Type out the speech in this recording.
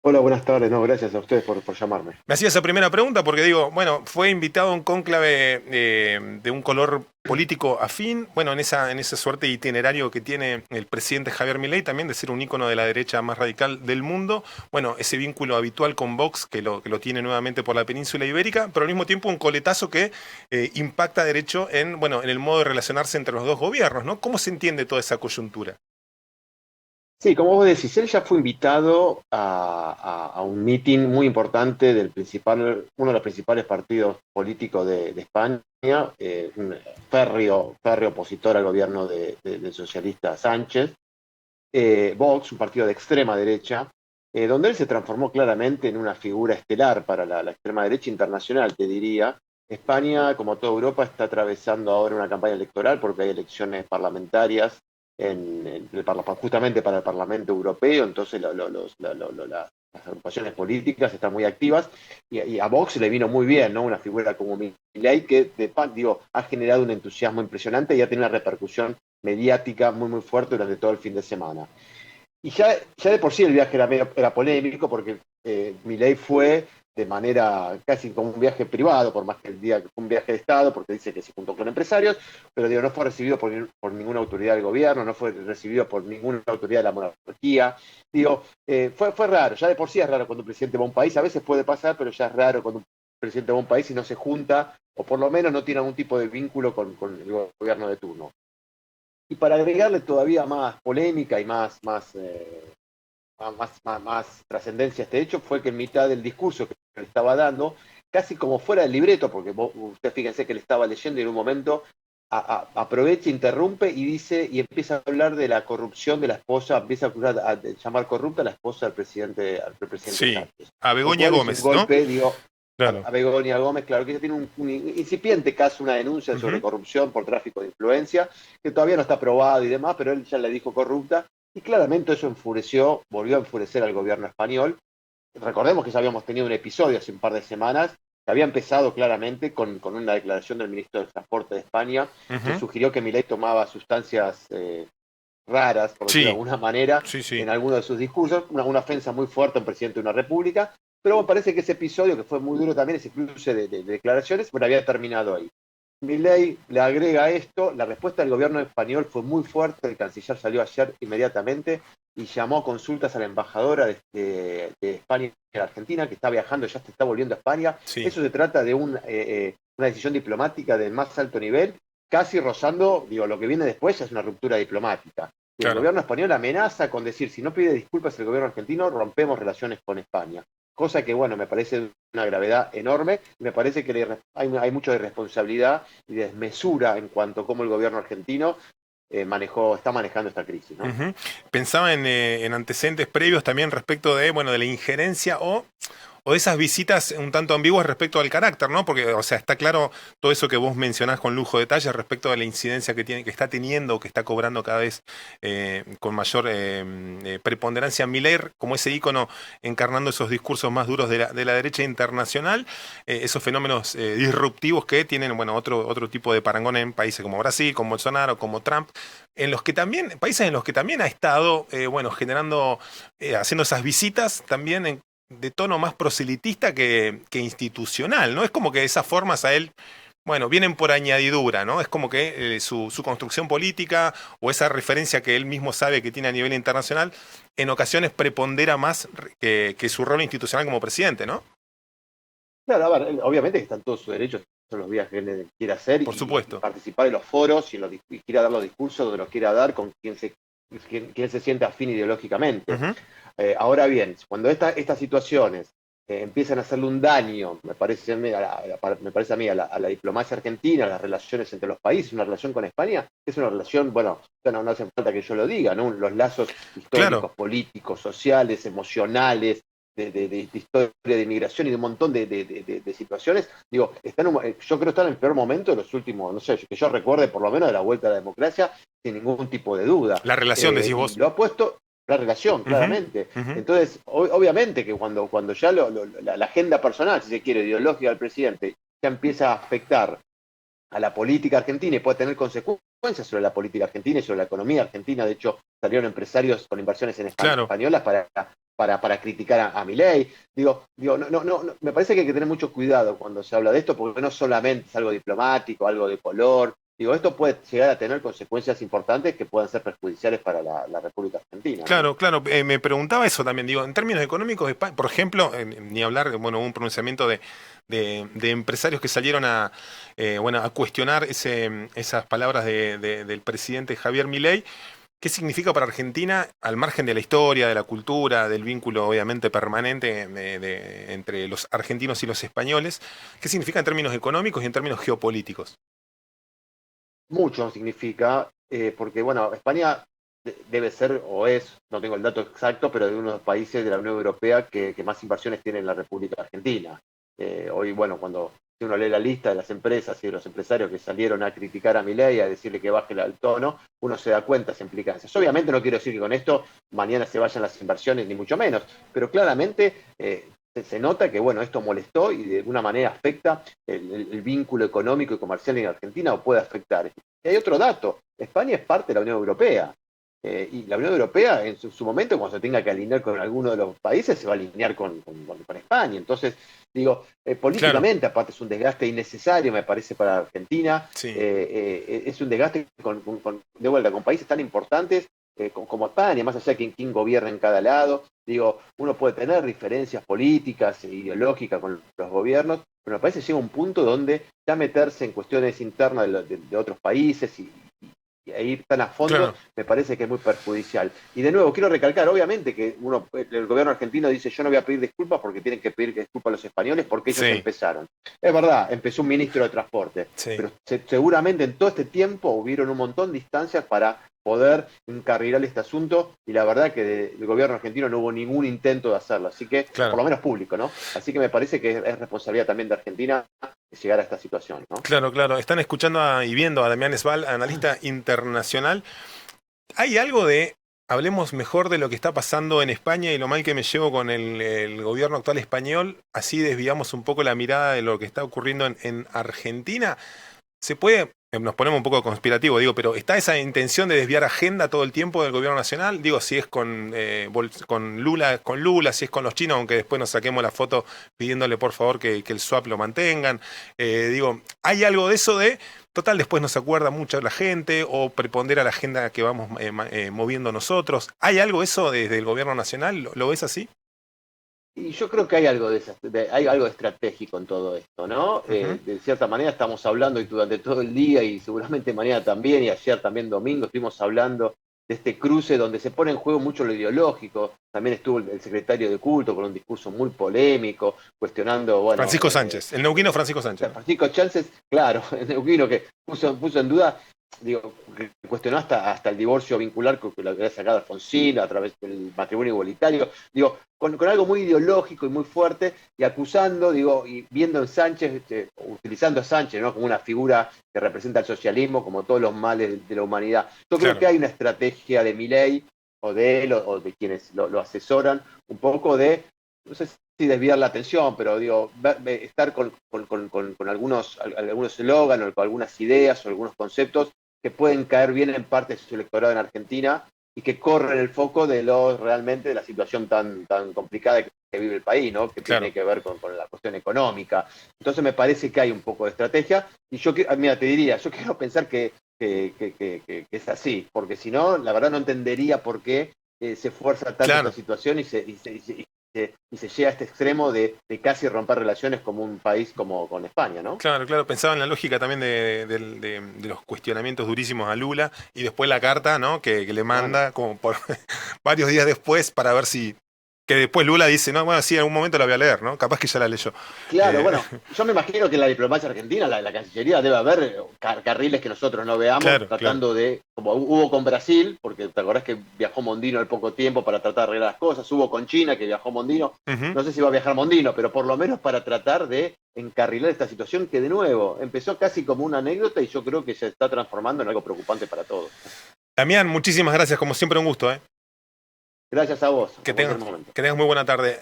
Hola, buenas tardes. No, gracias a ustedes por llamarme. Me hacía esa primera pregunta porque digo, bueno, fue invitado a un cónclave de un color político afín, bueno, en esa suerte de itinerario que tiene el presidente Javier Milei también de ser un ícono de la derecha más radical del mundo, bueno, ese vínculo habitual con Vox que lo tiene nuevamente por la península ibérica, pero al mismo tiempo un coletazo que impacta derecho en, bueno, en el modo de relacionarse entre los dos gobiernos, ¿no? ¿Cómo se entiende toda esa coyuntura? Sí, como vos decís, él ya fue invitado a un meeting muy importante uno de los principales partidos políticos de España, un férreo opositor al gobierno del socialista Sánchez, Vox, un partido de extrema derecha, donde él se transformó claramente en una figura estelar para la extrema derecha internacional, te diría. España, como toda Europa, está atravesando ahora una campaña electoral porque hay elecciones parlamentarias justamente para el Parlamento Europeo, entonces las agrupaciones políticas están muy activas y a Vox le vino muy bien, ¿no? Una figura como Milei que digo, ha generado un entusiasmo impresionante y ha tenido una repercusión mediática muy fuerte durante todo el fin de semana. Y ya de por sí el viaje era polémico porque Milei fue de manera casi como un viaje privado, por más que el día que fue un viaje de Estado, porque dice que se juntó con empresarios, pero digo, no fue recibido por ninguna autoridad del gobierno, no fue recibido por ninguna autoridad de la monarquía. Digo, fue raro, ya de por sí es raro cuando un presidente va a un país, a veces puede pasar, pero ya es raro cuando un presidente va a un país y no se junta, o por lo menos no tiene algún tipo de vínculo con el gobierno de turno. Y para agregarle todavía más polémica y más trascendencia a este hecho, fue que en mitad del discurso que le estaba dando, casi como fuera del libreto, porque usted fíjense que le estaba leyendo y en un momento aprovecha, interrumpe y dice, y empieza a hablar de la corrupción de la esposa, empieza a llamar corrupta a la esposa del presidente Sí, Sánchez. a Lo Begoña cual es un Gómez, ¿no? golpe, digo, Claro. a Begoña Gómez, claro que ella tiene un incipiente caso, una denuncia sobre Ujú. corrupción por tráfico de influencia, que todavía no está aprobado y demás, pero él ya le dijo corrupta, y claramente eso volvió a enfurecer al gobierno español. Recordemos que ya habíamos tenido un episodio hace un par de semanas que había empezado claramente con una declaración del ministro de Transporte de España que Ujú. sugirió que Milei tomaba sustancias raras, por decirlo de Sí, alguna manera, sí, sí. en alguno de sus discursos, una ofensa muy fuerte a un presidente de una república, pero me parece que ese episodio, que fue muy duro también, ese cruce de declaraciones, bueno, había terminado ahí. Milei le agrega esto, la respuesta del gobierno español fue muy fuerte, el canciller salió ayer inmediatamente y llamó a consultas a la embajadora de España en la Argentina, que está viajando, ya se está volviendo a España. Sí, Eso se trata de una decisión diplomática del más alto nivel, casi rozando, digo, lo que viene después ya es una ruptura diplomática. Y el claro. gobierno español amenaza con decir, si no pide disculpas el gobierno argentino, rompemos relaciones con España. Cosa que, bueno, me parece de una gravedad enorme. Me parece que hay mucho de irresponsabilidad y de desmesura en cuanto a cómo el gobierno argentino está manejando esta crisis, ¿no? Ujú. Pensaba en antecedentes previos también respecto de, bueno, de la injerencia o de esas visitas un tanto ambiguas respecto al carácter, ¿no? Porque, o sea, está claro todo eso que vos mencionás con lujo de detalle respecto de la incidencia que tiene, que está teniendo, que está cobrando cada vez con mayor preponderancia Milei, como ese ícono encarnando esos discursos más duros de la derecha internacional, esos fenómenos disruptivos que tienen, bueno, otro tipo de parangón en países como Brasil, como Bolsonaro, como Trump, en los que también, países en los que también ha estado, bueno, generando, haciendo esas visitas también de tono más proselitista que institucional, ¿no? Es como que esas formas a él, bueno, vienen por añadidura, ¿no? Es como que su construcción política o esa referencia que él mismo sabe que tiene a nivel internacional, en ocasiones prepondera más que su rol institucional como presidente, ¿no? Claro, a ver, obviamente que están todos sus derechos, son los viajes que él quiere hacer Por y supuesto. participar en los foros y quiera dar los discursos donde los quiera dar con quien se siente afín ideológicamente. Ujú. Ahora bien, cuando estas situaciones empiezan a hacerle un daño, me parece a mí, a la diplomacia argentina, a las relaciones entre los países, una relación con España, es una relación, bueno, no hace falta que yo lo diga, ¿no? Los lazos Claro. históricos, políticos, sociales, emocionales, de historia de inmigración y de un montón de situaciones, digo, yo creo que están en el peor momento de los últimos, no sé, que yo recuerde por lo menos de la vuelta a la democracia, sin ningún tipo de duda. La relación, decís Y vos. lo ha puesto la relación, Ujú, claramente. ujú. Entonces, obviamente que cuando ya la agenda personal, si se quiere, ideológica del presidente, ya empieza a afectar a la política argentina y puede tener consecuencias consecuencias sobre la política argentina y sobre la economía argentina. De hecho, salieron empresarios con inversiones en Claro. españolas para criticar a Milei. No, me parece que hay que tener mucho cuidado cuando se habla de esto, porque no solamente es algo diplomático, algo de color. Esto puede llegar a tener consecuencias importantes que puedan ser perjudiciales para la República Argentina, ¿no? Claro, claro. Me preguntaba eso también. Digo, en términos económicos, por ejemplo, ni hablar, bueno, hubo un pronunciamiento de empresarios que salieron bueno, a cuestionar esas palabras del presidente Javier Milei. ¿Qué significa para Argentina, al margen de la historia, de la cultura, del vínculo obviamente permanente entre los argentinos y los españoles? ¿Qué significa en términos económicos y en términos geopolíticos? Mucho significa, porque bueno, España debe ser o es, no tengo el dato exacto, pero de uno de los países de la Unión Europea que más inversiones tiene en la República Argentina. Hoy, bueno, cuando uno lee la lista de las empresas y de los empresarios que salieron a criticar a Milei, a decirle que baje el tono, uno se da cuenta de las implicancias. Obviamente no quiero decir que con esto mañana se vayan las inversiones, ni mucho menos, pero claramente se nota que bueno, esto molestó y de alguna manera afecta el vínculo económico y comercial en Argentina o puede afectar. Y hay otro dato, España es parte de la Unión Europea. Y la Unión Europea, en su momento, cuando se tenga que alinear con alguno de los países, se va a alinear con España. Entonces, Claro, políticamente, aparte, es un desgaste innecesario, me parece, para Argentina. sí. Es un desgaste de vuelta con países tan importantes como España, más allá de quién gobierna en cada lado. Uno puede tener diferencias políticas e ideológicas con los gobiernos, pero me parece que llega un punto donde ya meterse en cuestiones internas de otros países y ir tan a fondo, Claro, me parece que es muy perjudicial. Y de nuevo, quiero recalcar, obviamente que el gobierno argentino dice yo no voy a pedir disculpas porque tienen que pedir disculpas a los españoles porque ellos sí, empezaron. Es verdad, empezó un ministro de transporte, sí. pero seguramente en todo este tiempo hubieron un montón de instancias para poder encarrilar este asunto y la verdad que del gobierno argentino no hubo ningún intento de hacerlo, así que, por Claro. lo menos público, ¿no? Así que me parece que es responsabilidad también de Argentina llegar a esta situación, ¿no? Claro, claro. Están escuchando y viendo a Damián Sval, analista internacional. Hay algo hablemos mejor de lo que está pasando en España y lo mal que me llevo con el gobierno actual español, así desviamos un poco la mirada de lo que está ocurriendo en Argentina. Se puede, nos ponemos un poco conspirativo, digo, pero ¿está esa intención de desviar agenda todo el tiempo del gobierno nacional? Digo, si es con Lula, si es con los chinos, aunque después nos saquemos la foto pidiéndole por favor que el swap lo mantengan. Digo, ¿hay algo de eso total, después nos acuerda mucho la gente o prepondera la agenda que vamos moviendo nosotros? ¿Hay algo de eso desde el gobierno nacional? ¿Lo ves así? Y yo creo que hay algo hay algo estratégico en todo esto, ¿no? Ujú. De cierta manera estamos hablando y durante todo el día y seguramente mañana también y ayer también domingo estuvimos hablando de este cruce donde se pone en juego mucho lo ideológico. También estuvo el secretario de culto con un discurso muy polémico, cuestionando, bueno, Francisco Sánchez, el neuquino Francisco Sánchez, ¿no? Francisco Chances, claro, el neuquino que puso en duda, que cuestionó hasta el divorcio vincular que lo había sacado Alfonsín a través del matrimonio igualitario, con algo muy ideológico y muy fuerte, y acusando, y viendo en Sánchez, utilizando a Sánchez, ¿no? Como una figura que representa el socialismo, como todos los males de la humanidad. Yo creo Claro, que hay una estrategia de Milei, o de él, o de quienes lo asesoran, un poco de, no sé si desviar la atención, pero estar con algunos eslóganos, o con algunas ideas o algunos conceptos que pueden caer bien en parte de su electorado en Argentina y que corren el foco realmente de la situación tan complicada que vive el país, ¿no? Que claro. tiene que ver con la cuestión económica. Entonces me parece que hay un poco de estrategia y mira, te diría, yo quiero pensar que es así, porque si no, la verdad no entendería por qué se fuerza tanto esta Claro. situación y se llega a este extremo de casi romper relaciones como un país como con España, ¿no? Claro, claro, pensaba en la lógica también de los cuestionamientos durísimos a Lula y después la carta, ¿no? Que le Claro. manda como por varios días después para ver si. Que después Lula dice, no, bueno, sí, en algún momento la voy a leer, ¿no? Capaz que ya la leyó. Claro, Eh, bueno, yo me imagino que en la diplomacia argentina, la Cancillería, debe haber carriles que nosotros no veamos, claro, claro. tratando como hubo con Brasil, porque te acordás que viajó Mondino al poco tiempo para tratar de arreglar las cosas, hubo con China, que viajó Mondino, Ujú. no sé si va a viajar Mondino, pero por lo menos para tratar de encarrilar esta situación que de nuevo empezó casi como una anécdota y yo creo que se está transformando en algo preocupante para todos. Damián, muchísimas gracias, como siempre un gusto, ¿eh? Gracias a vos, Que hasta cualquier tengas, momento. que tengas muy buena tarde.